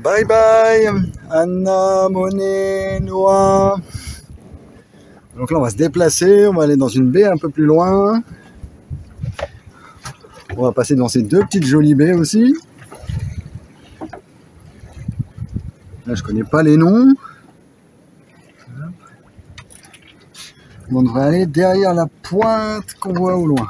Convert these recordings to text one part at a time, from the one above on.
Bye bye, Anna, Monet, Noah. Donc là, on va se déplacer, on va aller dans une baie un peu plus loin. On va passer dans ces deux petites jolies baies aussi. Là, je connais pas les noms. On devrait aller derrière la pointe qu'on voit au loin.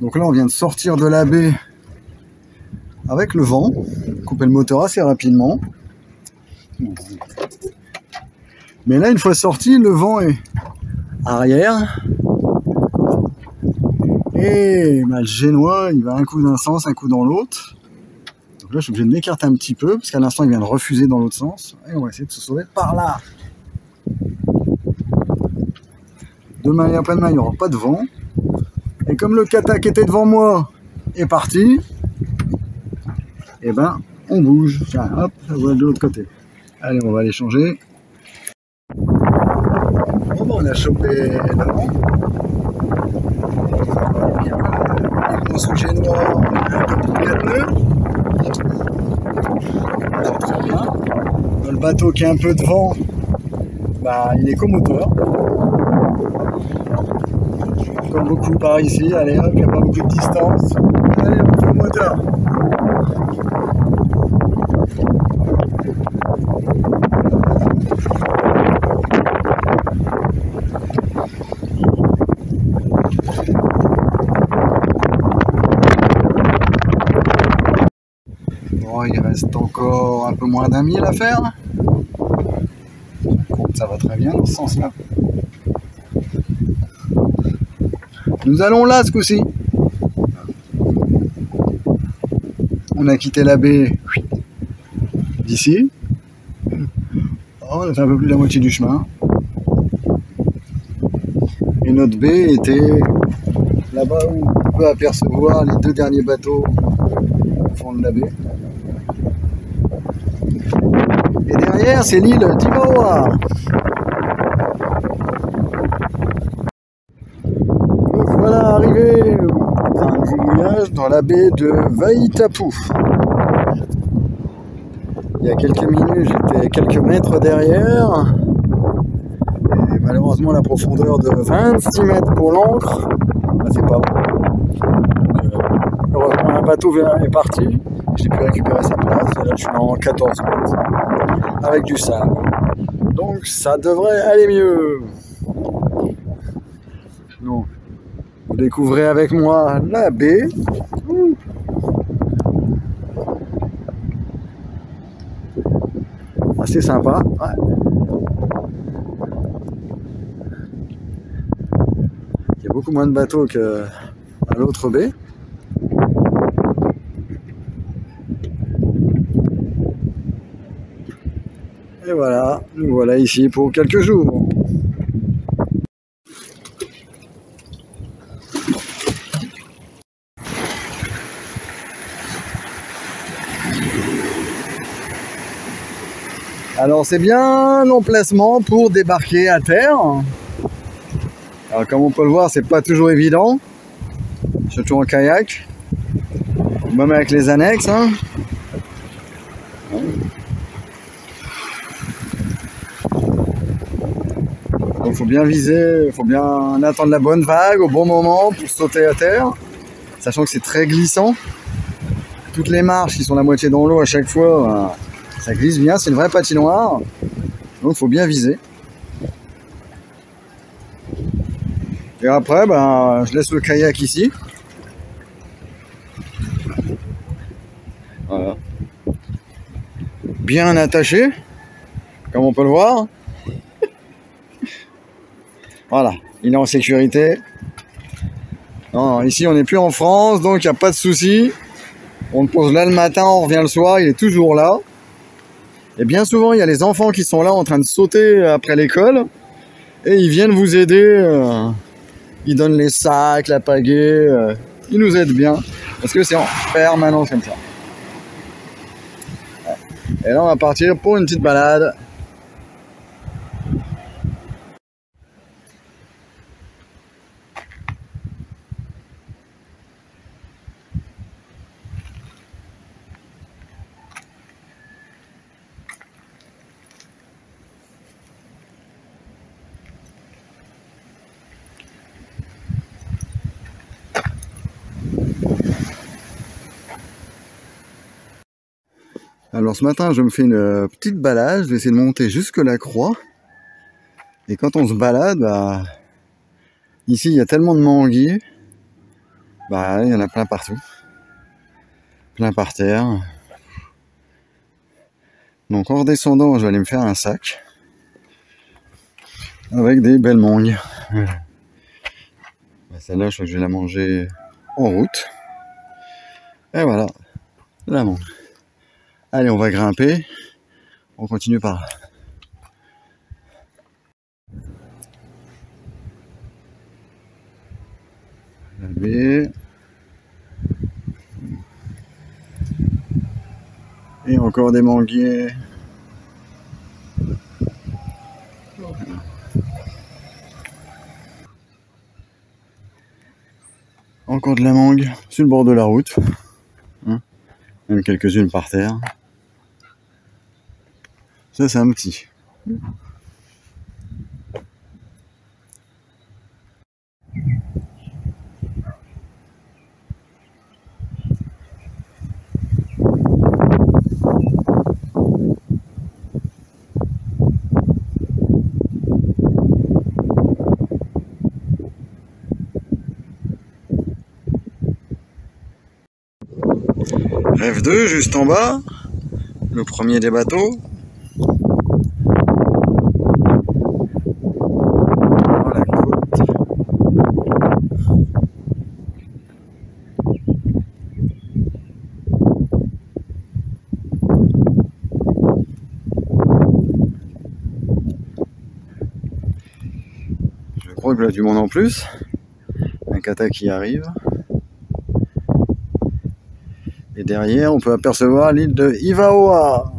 Donc là, on vient de sortir de la baie avec le vent. Couper le moteur assez rapidement. Mais là, une fois sorti, le vent est arrière. Et le génois, il va un coup d'un sens, un coup dans l'autre. Donc là, je suis obligé de m'écarter un petit peu, parce qu'à l'instant, il vient de refuser dans l'autre sens. Et on va essayer de se sauver par là. Demain et après-demain, il n'y aura pas de vent. Et comme le kata qui était devant moi est parti, et ben, on bouge. Tiens, hop, ça va de l'autre côté. Allez, on va aller changer. Bon, on a chopé le vent. Le sous génois, un peu plus de 4 nœuds. Très bien. Le bateau qui a un peu de vent, bah, il est qu'au moteur. Comme beaucoup par ici, allez hop, il n'y a pas beaucoup de distance. Allez, on fait le moteur. Bon, il reste encore un peu moins d'un mille à faire. Ça va très bien dans ce sens-là. Nous allons là ce coup-ci. On a quitté la baie d'ici. On a fait un peu plus de la moitié du chemin. Et notre baie était là-bas où on peut apercevoir les deux derniers bateaux au fond de la baie. Et derrière, c'est l'île d'Ivaoa. Donc voilà, arrivé dans la baie de Vaitapu. Il y a quelques minutes, j'étais quelques mètres derrière. Et malheureusement, la profondeur de 26 mètres pour l'ancre, bah, c'est pas bon. Heureusement, un bateau est parti. J'ai pu récupérer sa place. Et là, je suis en 14 mètres. Avec du sable. Donc, ça devrait aller mieux. Donc, vous découvrez avec moi la baie. Assez sympa. Ouais. Il y a beaucoup moins de bateaux qu'à l'autre baie. Et voilà, nous voilà ici pour quelques jours. Alors c'est bien l'emplacement pour débarquer à terre. Alors comme on peut le voir, c'est pas toujours évident, surtout en kayak, même avec les annexes. Hein. Donc il faut bien viser, il faut bien attendre la bonne vague au bon moment pour sauter à terre, sachant que c'est très glissant. Toutes les marches qui sont la moitié dans l'eau à chaque fois, ça glisse bien, c'est une vraie patinoire, donc il faut bien viser. Et après, ben, je laisse le kayak ici. Voilà. Bien attaché, comme on peut le voir. Voilà, il est en sécurité. Non, ici, on n'est plus en France, donc il n'y a pas de souci. On le pose là le matin, on revient le soir, il est toujours là. Et bien souvent, il y a les enfants qui sont là en train de sauter après l'école. Et ils viennent vous aider. Ils donnent les sacs, la pagaie. Ils nous aident bien. Parce que c'est en permanence comme ça. Et là, on va partir pour une petite balade. Alors ce matin, je me fais une petite balade, je vais essayer de monter jusque la croix. Et quand on se balade, bah, ici il y a tellement de manguiers, bah, il y en a plein partout. Plein par terre. Donc en redescendant, je vais aller me faire un sac avec des belles mangues. Bah, celle-là, je crois que je vais la manger en route. Et voilà, la mangue. Allez, on va grimper. On continue par là. Allez. Et encore des manguiers. Encore de la mangue sur le bord de la route. Même quelques-unes par terre. Ça, c'est un petit. Rêve 2, juste en bas, le premier des bateaux. Dans la côte. Je crois que là, du monde en plus. Un kata qui arrive. Et derrière, on peut apercevoir l'île de Ivaoa.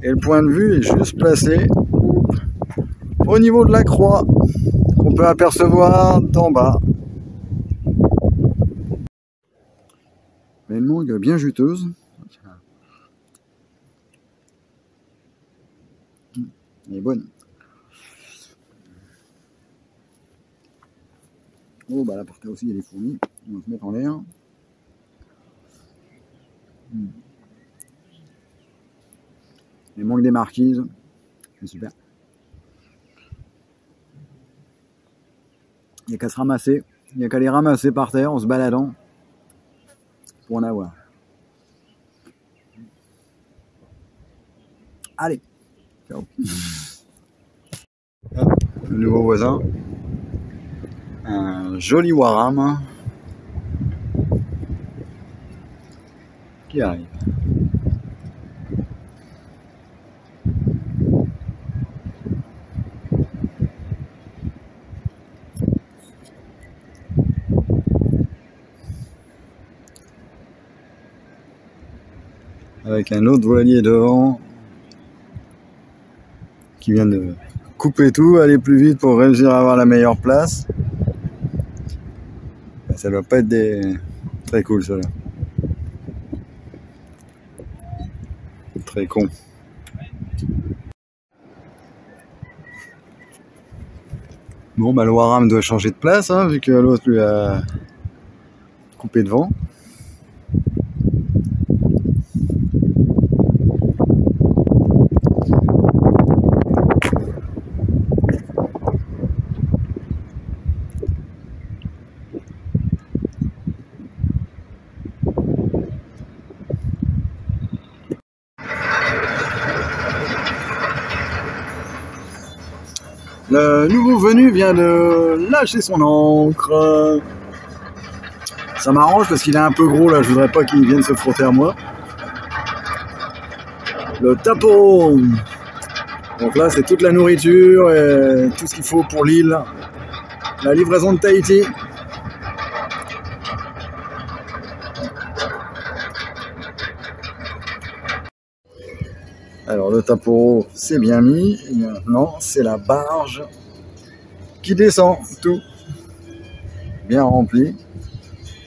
Et le point de vue est juste placé au niveau de la croix qu'on peut apercevoir d'en bas. Une mangue bien juteuse. Elle est bonne. Oh, bah là par terre aussi il y a des fourmis. On va se mettre en l'air. Les mangues des marquises. C'est super. Il n'y a qu'à se ramasser. Il n'y a qu'à les ramasser par terre en se baladant pour en avoir. Allez. Ciao. Le nouveau voisin. Un joli waram qui arrive. Avec un autre voilier devant qui vient de couper tout, aller plus vite pour réussir à avoir la meilleure place. Ça doit pas être très cool, ça là. Très con. Bon, bah le waram doit changer de place, hein, vu que l'autre lui a coupé devant. Le nouveau venu vient de lâcher son ancre. Ça m'arrange parce qu'il est un peu gros là, je voudrais pas qu'il vienne se frotter à moi. Le tapo. Donc là c'est toute la nourriture et tout ce qu'il faut pour l'île. La livraison de Tahiti. Alors le tapo c'est bien mis, et maintenant c'est la barge qui descend, tout bien rempli.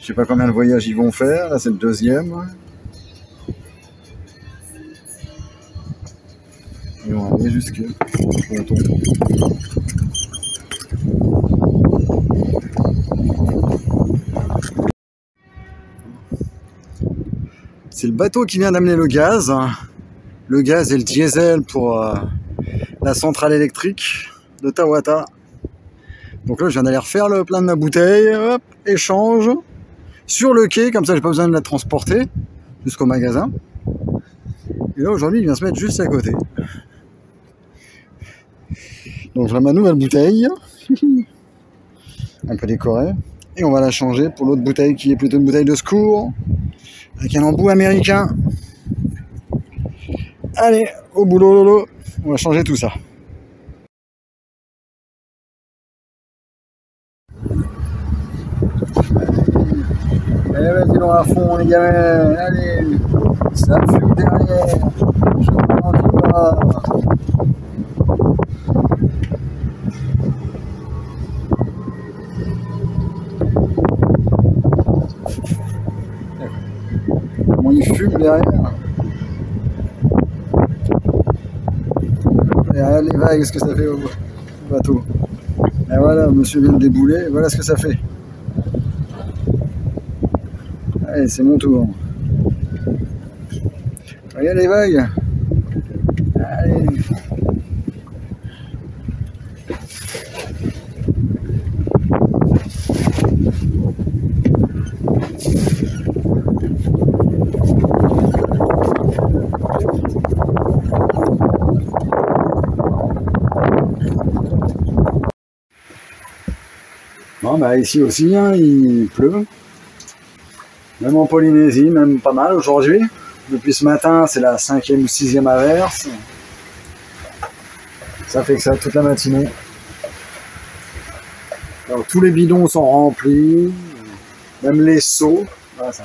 Je sais pas combien de voyages ils vont faire, là c'est le deuxième. Ils vont aller jusque au ponton. C'est le bateau qui vient d'amener le gaz. Le gaz et le diesel pour la centrale électrique de Tawata. Donc là, je viens d'aller refaire le plein de ma bouteille. Hop, échange. Sur le quai, comme ça, j'ai pas besoin de la transporter jusqu'au magasin. Et là, aujourd'hui, il vient se mettre juste à côté. Donc, voilà ma nouvelle bouteille. Un peu décorée. Et on va la changer pour l'autre bouteille qui est plutôt une bouteille de secours. Avec un embout américain. Allez, au boulot, lolo. On va changer tout ça. Allez, vas-y, on à fond, les gamins. Allez, ça fume derrière. Je ne dis pas. Comment il fume derrière. Derrière les vagues, qu'est-ce que ça fait au bateau? Et voilà, monsieur vient de débouler, voilà ce que ça fait. Allez, c'est mon tour. Regarde les vagues. Allez. Bon, bah ici aussi, hein, il pleut. Même en Polynésie, même pas mal aujourd'hui. Depuis ce matin, c'est la 5e ou 6e averse. Ça fait que ça toute la matinée. Alors, tous les bidons sont remplis, même les seaux. Voilà, ça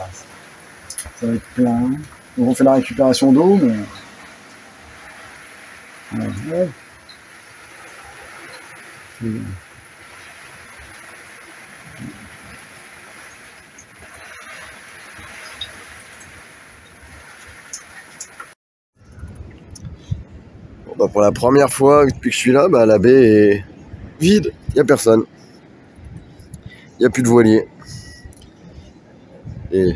va être plein. Donc on fait la récupération d'eau, mais... Ouais. Bon, bah pour la première fois depuis que je suis là, bah, la baie est vide, il n'y a personne. Il n'y a plus de voilier. Et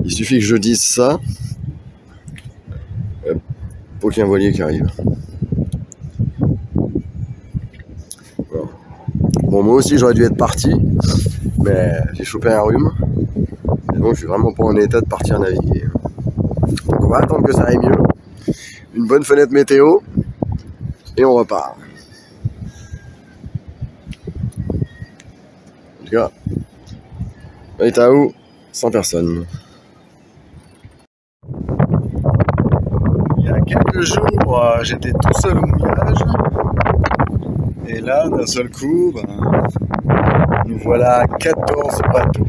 il suffit que je dise ça pour qu'il y ait un voilier qui arrive. Voilà. Bon, moi aussi j'aurais dû être parti, mais j'ai chopé un rhume. Et donc je suis vraiment pas en état de partir naviguer. Donc on va attendre que ça aille mieux. Une bonne fenêtre météo. Et on repart. En tout cas, Waitao, sans personne. Il y a quelques jours, j'étais tout seul au mouillage. Et là, d'un seul coup, nous voilà 14 bateaux.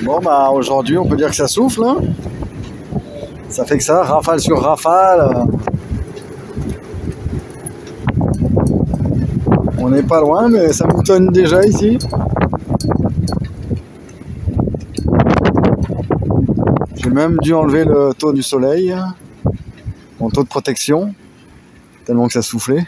Bon, bah aujourd'hui, on peut dire que ça souffle. Hein, ça fait que ça, rafale sur rafale. On n'est pas loin, mais ça moutonne déjà ici. J'ai même dû enlever le taux du soleil, mon taux de protection, tellement que ça soufflait.